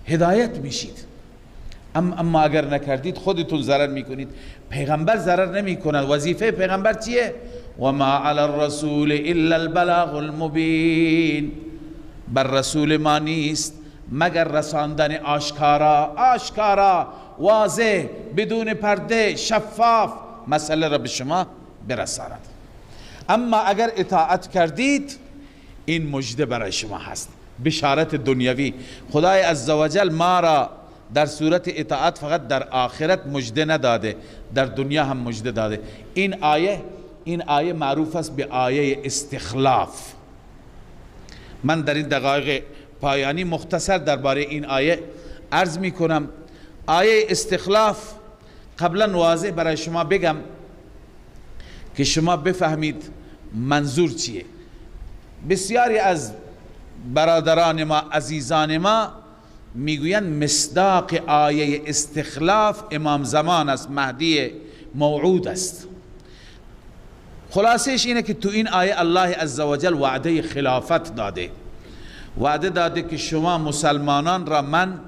هدایت میشید. اما اگر نکردید خودتون ضرر میکنید. پیغمبر ضرر نمی کند. وظیفه پیغمبر چیه؟ و ما علی الرسول الا البلاغ المبین، بر رسول ما نیست مگر رساندن آشکارا واضح، بدون پرده، شفاف مسئله را به شما برساند. اما اگر اطاعت کردید این مژده برای شما هست، بشارت دنیوی. خدای عزوجل ما را در صورت اطاعت فقط در آخرت مژده نداده، در دنیا هم مژده داده. این آیه معروف است به آیه استخلاف. من در این دقایق پایانی مختصر درباره این آیه عرض می کنم. آیه استخلاف قبلا واضح برای شما بگم که شما بفهمید منظور چیه. بسیاری از برادران ما، عزیزان ما، میگویند مصداق آیه استخلاف امام زمان است، مهدی موعود است. خلاصش اینه که تو این آیه الله عزوجل وعده خلافت داده، وعده داده که شما مسلمانان را من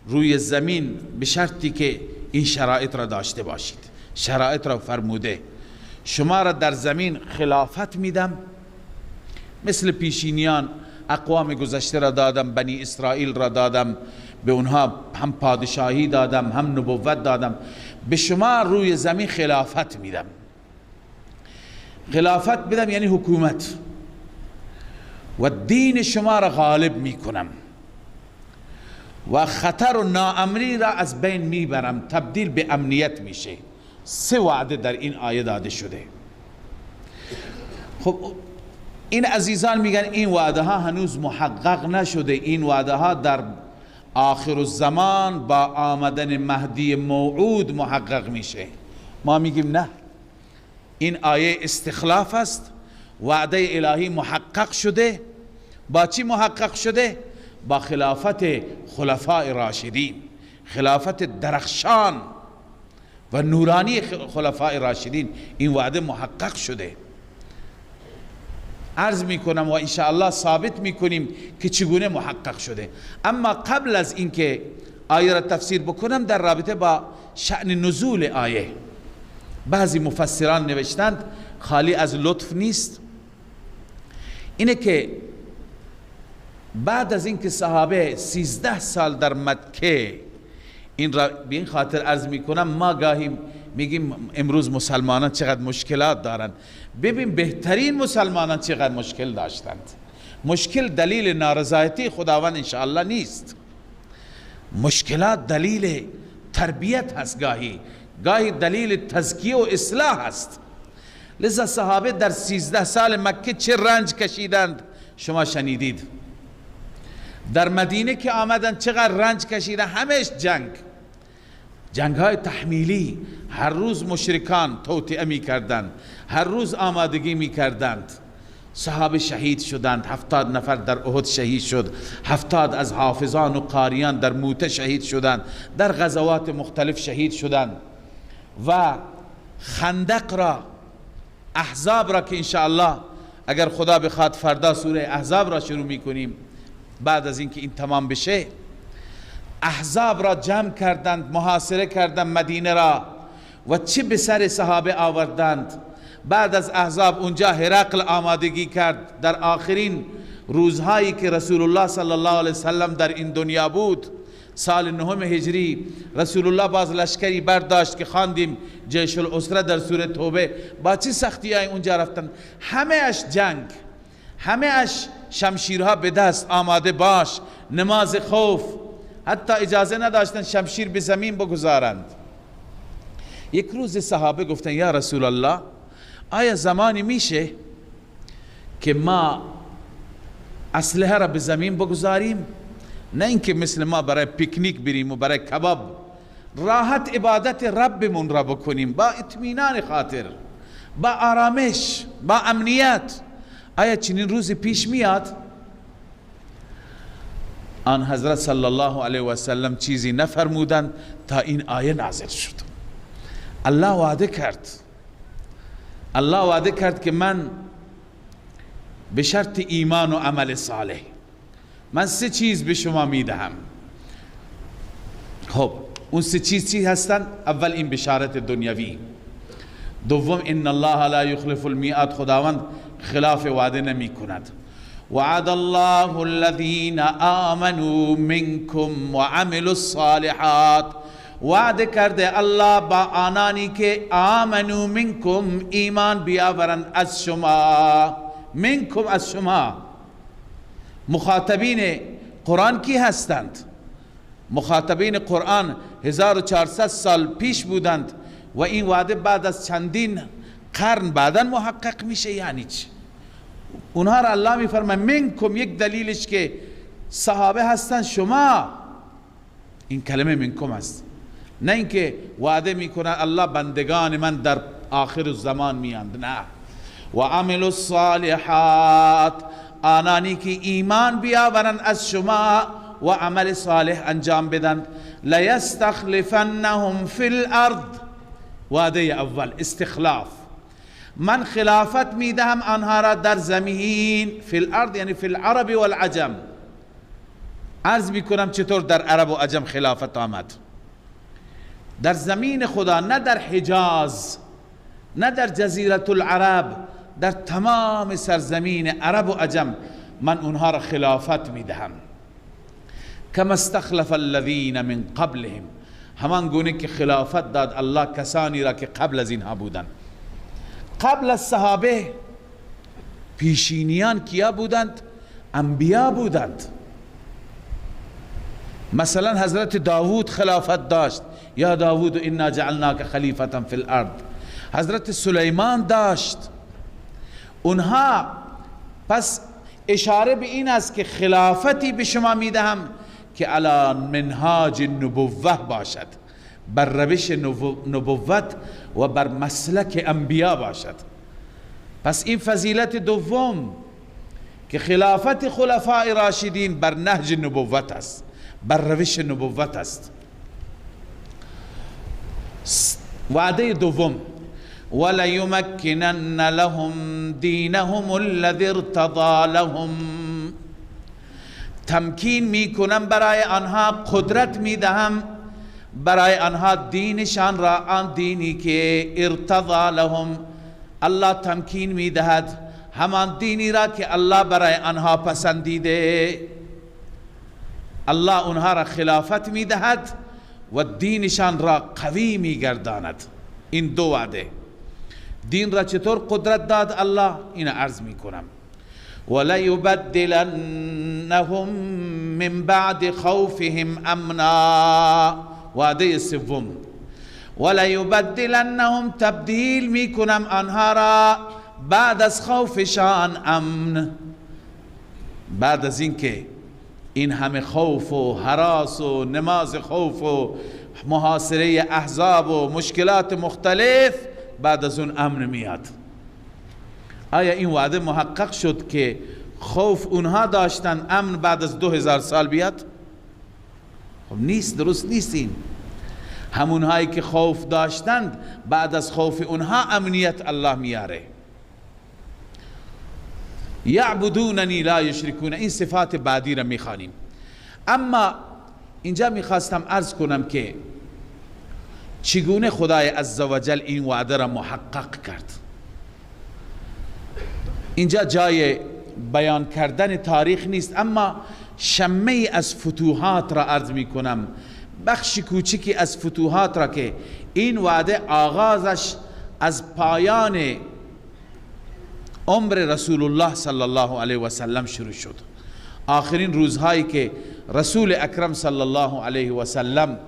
روی زمین به شرطی که این شرایط را داشته باشید، شرایط را فرموده، شما را در زمین خلافت میدم، مثل پیشینیان اقوام گذشته را دادم، بنی اسرائیل را دادم، به اونها هم پادشاهی دادم هم نبوت دادم، به شما روی زمین خلافت میدم. خلافت بدم یعنی حکومت، و دین شما را غالب میکنم و خطر و ناامنی را از بین میبرم، تبدیل به امنیت میشه. 3 وعده در این آیه داده شده. خب این عزیزان میگن این وعده ها هنوز محقق نشده، این وعده ها در آخر الزمان با آمدن مهدی موعود محقق میشه. ما میگیم نه، این آیه استخلاف است، وعده الهی محقق شده. با چی محقق شده؟ با خلافت خلفاء راشدین، خلافت درخشان و نورانی خلفاء راشدین. این وعده محقق شده. عرض میکنم و انشاءالله ثابت میکنیم که چگونه محقق شده. اما قبل از اینکه آیه را تفسیر بکنم، در رابطه با شأن نزول آیه بعضی مفسران نوشتند، خالی از لطف نیست، اینه که بعد از اینکه صحابه 13 سال در مکه، این را به این خاطر عرض میکنم، ما گاهی میگیم امروز مسلمانان چقدر مشکلات دارن. ببین بهترین مسلمانان چقدر مشکل داشتند. مشکل دلیل نارضایتی خداوند انشاءالله نیست، مشکلات دلیل تربیت هست، گاهی دلیل تزکیه و اصلاح هست. لذا صحابه در 13 سال مکه چه رنج کشیدند شما شنیدید. در مدینه که آمدن چقدر رنج کشیدن، همش جنگ های تحمیلی. هر روز مشرکان توطئه می کردند، هر روز آمادگی می کردند. صحابه شهید شدند، 70 نفر در احد شهید شد، 70 از حافظان و قاریان در موته شهید شدند، در غزوات مختلف شهید شدند. و خندق را، احزاب را که انشاءالله اگر خدا بخواد فردا سوره احزاب را شروع می کنیم، بعد از اینکه این تمام بشه، احزاب را جمع کردند، محاصره کردند مدینه را و چه به سر صحابه آوردند. بعد از احزاب اونجا هرقل آمادگی کرد. در آخرین روزهایی که رسول الله صلی الله علیه وسلم در این دنیا بود، سال 9 هجری، رسول الله باز لشکری برداشت که خواندیم جیش الاسره در سوره توبه. با چه سختی های اونجا رفتن، همه اش جنگ، همه اش شمشیرها به دست، آماده باش، نماز خوف، حتی اجازه نداشتن شمشیر به زمین بگذارند. یک روز صحابه گفتن یا رسول الله، آیا زمانی میشه که ما اسلحه را به زمین بگذاریم، نه اینکه مثل ما برای پیکنیک بریم و برای کباب، راحت عبادت ربمون را بکنیم با اطمینان خاطر، با آرامش، با امنیت. آیا چنین روزی پیش میاد؟ آن حضرت صلی الله علیه و سلم چیزی نفرمودند تا این آیه نازل شد. الله وعده کرد که من به شرط ایمان و عمل صالح من 3 چیز به شما میدهم. خب اون 3 چیز چی هستن؟ اول این بشارت دنیوی، دوم ان الله لا یخلف المیعاد، خداوند خلاف وعده نمی کند. وعد الله الذين آمنوا منكم وعملوا الصالحات، وعده کرده الله با آنانی که آمنو منکم، ایمان بیاورند از شما. منکم از شما. مخاطبین قرآن کی هستند؟ مخاطبین قرآن 1400 سال پیش بودند و این وعده بعد از چندین قرن بعدا محقق میشه. یعنی چی؟ اونها را الله میفرماید منکم، یک دلیلش که صحابه هستند شما. این کلمه منکم است، نه اینکه وعده میکنن الله بندگان من در آخر الزمان میاند، نه. و عملوا الصالحات، آنانی که ایمان بیاورند از شما و عمل صالح انجام بدن. لیستخلفنهم فی الارض، وعده اول استخلاف، من خلافت میدهم آنها را در زمین. فی الارض یعنی فی العرب والعجم. عرض میکنم چطور در عرب و عجم خلافت آمد. در زمین خدا، نه در حجاز، نه در جزیره العرب، در تمام سرزمین عرب و عجم من اونها را خلافت میدهم. کما استخلف الذین من قبلهم، همان گونه که خلافت داد الله کسانی را که قبل از اینها بودند. قبل از صحابه پیشینیان کیا بودند؟ انبیا بودند. مثلا حضرت داوود خلافت داشت، یا داوود انا جعلناک خلیفة فی الارض. حضرت سلیمان داشت. اونها پس اشاره به این است که خلافتی به شما میدهم که علی منهاج نبوه باشد، بر روش نبوت و بر مسلک انبیا باشد. پس این فضیلت دوم که خلافت خلفاء راشدین بر نهج نبوت است، بر روش نبوت است. وعده دوم وَلَيُمَكِّنَنَّ لَهُمْ دِينَهُمُ الَّذِي ارْتَضَى لَهُمْ، تمکین میکنم برای آنها، قدرت میدهم برای آنها دینشان را، آن دینی که ارتضى لهم، الله تمکین میدهد، همان دینی را که الله برای آنها پسندیده. الله اونها را خلافت میدهد و دینشان را قوی میگرداند. این دو وعده. دین را چطور قدرت داد الله؟ این عرض میکنم. وَلَيُبَدِّلَنَّهُمْ مِنْ بَعْدِ خَوْفِهِمْ أَمْنًا، وعده سوم. وَلَيُبَدِّلَنَّهُمْ، تبدیل میکنم آنها را بعد از خوفشان امن. بعد از اینکه این همه خوف و هراس و نماز خوف و محاصره احزاب و مشکلات مختلف، بعد از اون امن میاد. آیا این وعده محقق شد که خوف اونها داشتن، امن بعد از 2000 سال بیاد؟ خب نیست، درست نیست. این همونهایی که خوف داشتند بعد از خوف اونها امنیت الله میاره. یعبدوننی لا یشرکون، این صفات بعدی را میخوانیم. اما اینجا میخواستم عرض کنم که چگونه خدای عزوجل این وعده را محقق کرد. اینجا جای بیان کردن تاریخ نیست، اما شمه از فتوحات را عرض می کنم، بخش کوچکی از فتوحات را که این وعده آغازش از پایان عمر رسول الله صلی الله علیه و سلم شروع شد. آخرین روزهایی که رسول اکرم صلی الله علیه و سلم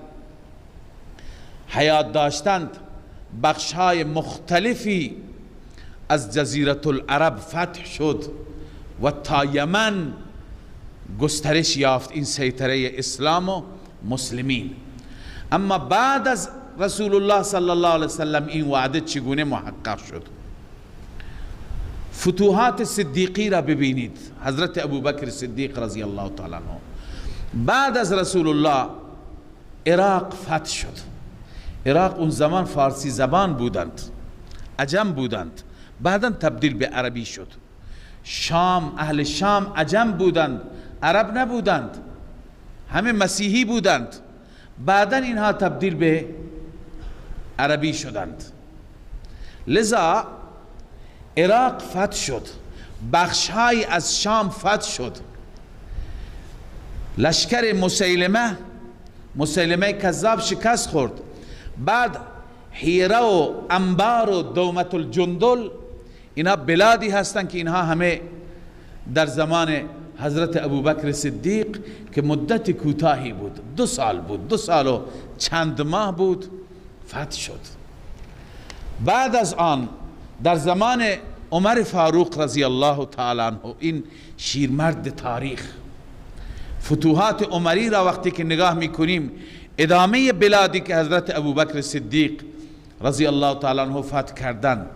حیات داشتند، بخشهای مختلفی از جزیره العرب فتح شد و تا یمن گسترش یافت این سیطره اسلام و مسلمین. اما بعد از رسول الله صلی الله علیه وسلم این وعده چگونه محقق شد؟ فتوحات صدیقی را ببینید. حضرت ابوبکر صدیق رضی الله تعالی عنه بعد از رسول الله عراق فتح شد. عراق اون زمان فارسی زبان بودند، عجم بودند، بعدا تبدیل به عربی شد. شام، اهل شام عجم بودند، عرب نبودند، همه مسیحی بودند، بعدا اینها تبدیل به عربی شدند. لذا عراق فتح شد، بخشهایی از شام فتح شد. لشکر مسیلمه کذاب شکست خورد. بعد حیره و انبار و دومت الجندل، اینها بلادی هستند که اینها همه در زمان حضرت ابوبکر صدیق که مدت کوتاهی بود، 2 سال بود، 2 سال و چند ماه بود، فتح شد. بعد از آن در زمان عمر فاروق رضی الله تعالی عنه، این شیرمرد تاریخ، فتوحات عمری را وقتی که نگاه میکنیم، ادامه بلادی که حضرت ابوبکر صدیق رضی الله تعالی عنه فتح کردن،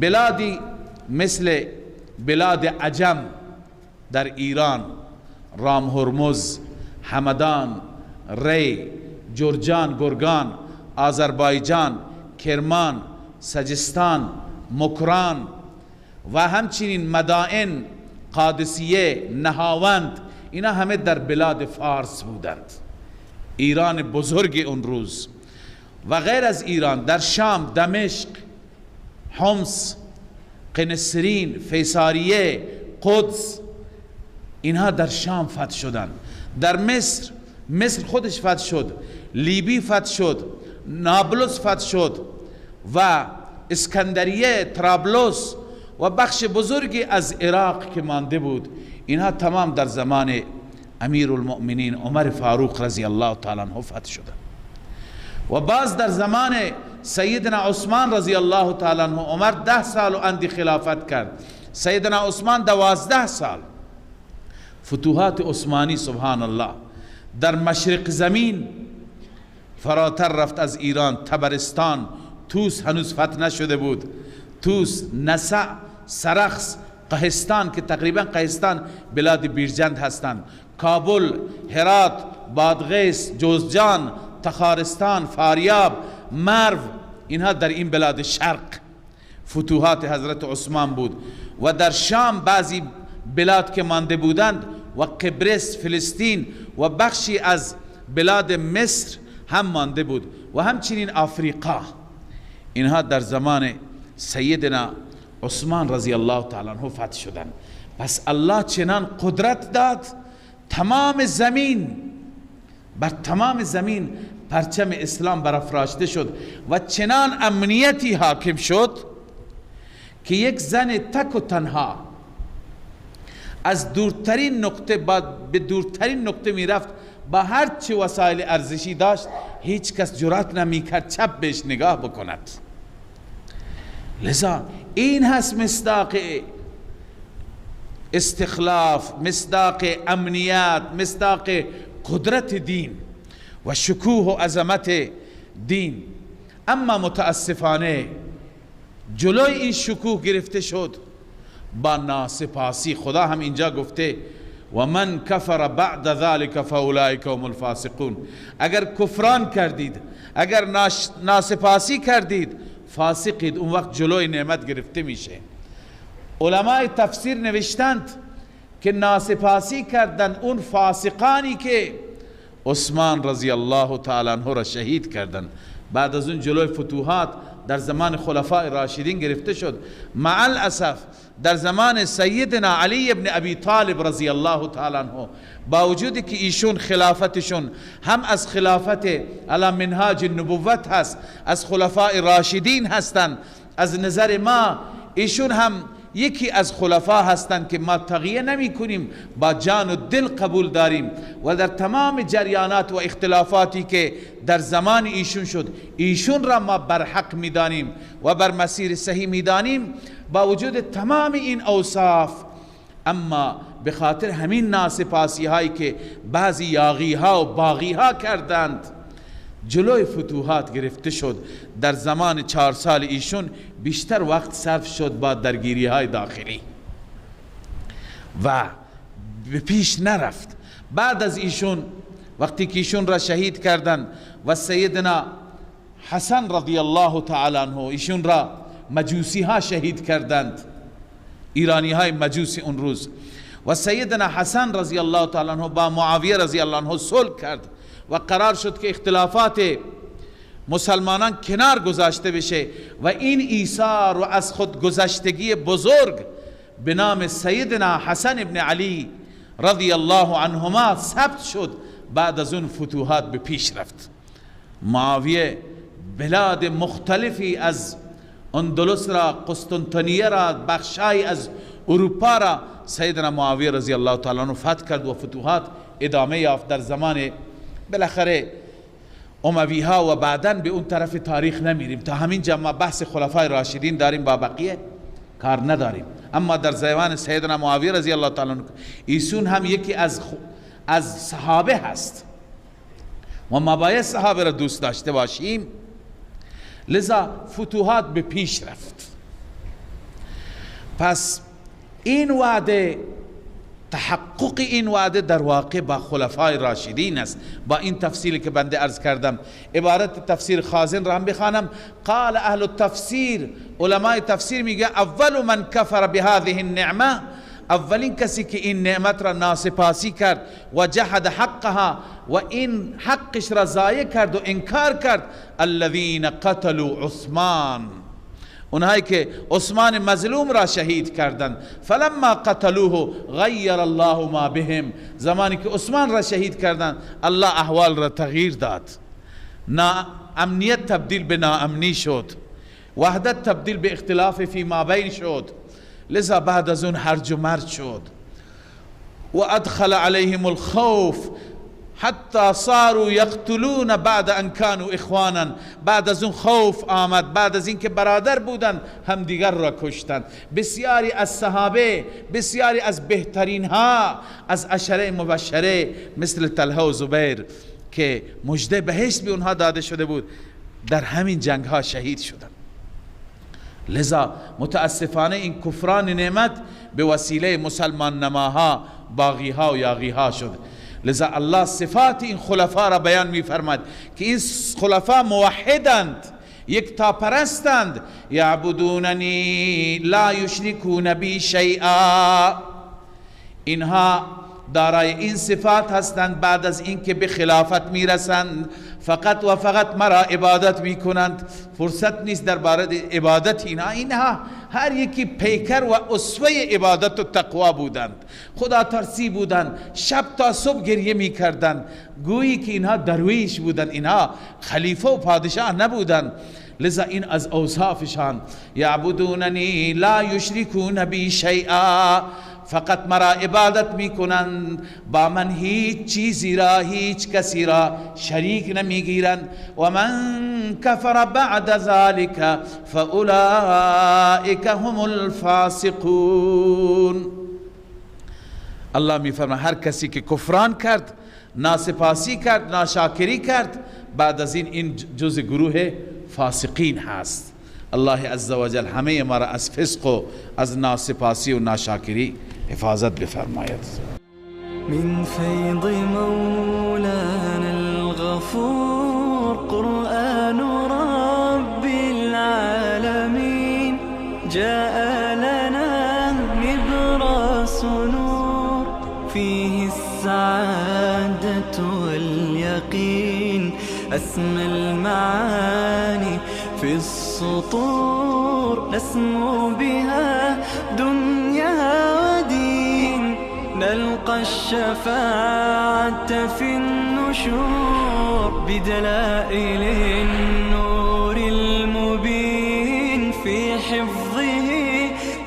بلادی مثل بلاد عجم در ایران رام هرمز، همدان، ری، جرجان، گرگان، آذربایجان، کرمان، سجستان، مکران و همچنین مدائن، قادسیه، نهاوند، اینا همه در بلاد فارس بودند. ایران بزرگ اون روز. و غیر از ایران در شام، دمشق، حمص، قنسرین، فیساریه، قدس، اینها در شام فتح شدند. در مصر خودش فتح شد، لیبی فتح شد، نابلس فتح شد و اسکندریه، طرابلس و بخش بزرگی از عراق که مانده بود، اینها تمام در زمان امیر المؤمنین عمر فاروق رضی الله تعالی عنه فتح شدند. و باز در زمان سیدنا عثمان رضی الله تعالی عنه، عمر 10 سال و اندی خلافت کرد، سیدنا عثمان 12 سال. فتوحات عثمانی سبحان الله در مشرق زمین فراتر رفت از ایران. تبرستان، توس هنوز فتح نشده بود، توس، نسع، سرخس، قهستان که تقریبا قهستان بلاد بیرجند هستند، کابل، هرات، بادغیس، جوزجان، تخارستان، فاریاب، مرو، اینها در این بلاد شرق فتوحات حضرت عثمان بود. و در شام بعضی بلاد که مانده بودند و قبرس، فلسطین و بخشی از بلاد مصر هم مانده بود و همچنین آفریقا، اینها در زمان سیدنا عثمان رضی الله تعالی عنه فتح شدند. پس الله چنان قدرت داد تمام زمین، بر تمام زمین پرچم اسلام برافراشته شد و چنان امنیتی حاکم شد که یک زن تک و تنها از دورترین نقطه به دورترین نقطه می رفت، با هر چه وسایل ارزشی داشت هیچ کس جرأت نمی کرد چپ بهش نگاه بکند. لذا این هست مصداق استخلاف، مصداق امنیت، مصداق قدرت دین و شکوه و عظمت دین. اما متاسفانه جلوی این شکوه گرفته شد با ناسپاسی. خدا هم اینجا گفته و من کفر بعد ذلك فاولئک هم الفاسقون. اگر کفران کردید، اگر ناسپاسی کردید، فاسقید، اون وقت جلوی نعمت گرفته میشه. علماء تفسیر نوشتند که ناسپاسی کردن اون فاسقانی که عثمان رضی الله تعالی عنه را شهید کردند. بعد از اون جلوی فتوحات در زمان خلفاء راشدین گرفته شد. مع الاسف در زمان سیدنا علی ابن ابی طالب رضی الله تعالی عنه، با وجودی که ایشون خلافتشون هم از خلافت علی منهاج النبوت هست، از خلفاء راشدین هستند، از نظر ما ایشون هم یکی از خلفا هستند که ما تغییر نمی کنیم، با جان و دل قبول داریم و در تمام جریانات و اختلافاتی که در زمان ایشون شد، ایشون را ما بر حق می دانیم و بر مسیر صحیح می دانیم با وجود تمام این اوصاف. اما به خاطر همین ناسپاسی هایی که بعضی یاغی ها و باغی ها کردند، جلوی فتوحات گرفته شد. در زمان 4 سال ایشون بیشتر وقت صرف شد با درگیری های داخلی و به پیش نرفت. بعد از ایشون وقتی که ایشون را شهید کردند و سیدنا حسن رضی الله تعالی عنه، ایشون را مجوسی ها شهید کردند، ایرانی های مجوسی اون روز، و سیدنا حسن رضی الله تعالی عنه با معاویه رضی الله عنه صلح کرد و قرار شد که اختلافات مسلمانان کنار گذاشته بشه و این ایثار و از خود گذشتگی بزرگ به نام سیدنا حسن ابن علی رضی الله عنهما ثبت شد. بعد از اون فتوحات به پیش رفت. معاویه بلاد مختلفی از اندلس را، قسطنطنیه را، بخشای از اروپا را سیدنا معاویه رضی الله تعالی عنه فتح کرد و فتوحات ادامه یافت در زمان بالاخره اموی ها و بعداً به اون طرف تاریخ نمیریم. تا همین جا ما بحث خلفای راشدین داریم، با بقیه کار نداریم. اما در زمان سیدنا معاویه رضی الله تعالی عنه، ایشون هم یکی از صحابه هست و ما باید صحابه را دوست داشته باشیم. لذا فتوحات به پیش رفت. پس این وعده تحقق این وعده در واقع با خلفای راشدین است. با این تفصیلی که بنده عرض کردم، عبارت تفسیر خازن را هم بخوانم. قال اهل التفسیر، علماء تفسیر میگه اول من کفر بهذه النعمه، اولین کسی که این نعمت را ناسپاسی کرد و جحد حقها و این حقش را ضایع کرد و انکار کرد، الذین قتلوا عثمان، اونهایی که عثمان مظلوم را شهید کردند. فلما قتلوه غیر الله ما بهم، زمانی که عثمان را شهید کردند الله احوال را تغییر داد، امنیت تبدیل به ناامنی شد، وحدت تبدیل به اختلاف فی ما بین شد. لذا بعد از اون هرج و مرج شد و ادخل علیهم الخوف حتی صاروا یقتلون بعد ان كانوا اخوانا، بعد از اون خوف آمد، بعد از اینکه برادر بودند همدیگر را کشتند. بسیاری از صحابه، بسیاری از بهترین ها از عشره مبشره مثل طلحه و زبیر که مژده بهشت به اونها داده شده بود، در همین جنگ ها شهید شدند. لذا متاسفانه این کفران نعمت به وسیله مسلمان نماها باغیها و یاغیها شد. لذا الله صفات این خلفا را بیان می فرماد که این خلفا موحدند، یک تا پرستند. یعبدوننی لا یشرکون بی شیئا، اینها دارای این صفات هستند بعد از اینکه به خلافت میرسند فقط و فقط مرا عبادت میکنند. فرصت نیست در باره عبادت اینها هر یکی پیکر و اسوه عبادت و تقوا بودند، خدا ترسی بودند، شب تا صبح گریه میکردند، گویی که اینها درویش بودند، اینها خلیفه و پادشاه نبودند. لذا این از اوصافشان، یعبدوننی لا یشرکون بی شیئا، فقط مرا عبادت میکنند، با من هیچ چیزی را، هیچ کسی را شریک نمیگیرند. و من کفر بعد ذلك فاولئک هم الفاسقون. الله میفرماید هر کسی که کفران کرد، ناسپاسی کرد، ناشاکری کرد، بعد از این جز گروه فاسقین هست. الله عزوجل همه ما را از فسق و از ناسپاسی و ناشاکری حفاظت بفرماید. من فیض مولانا الغفور قرآن رب العالمين جاء لنا نبراس نور فيه السعادة واليقين أسمى المعاني في السطور نسمو بها دنيا ودين نلقى الشفاعة في النشور بدلائل النور المبين في حفظه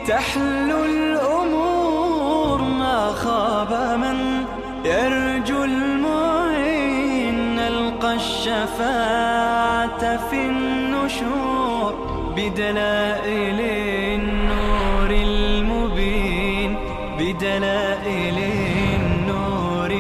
تحلو الأمور ما خاب من يرجو المعين نلقى الشفاعة في النشور بدلائل النور المبين بدلائل النور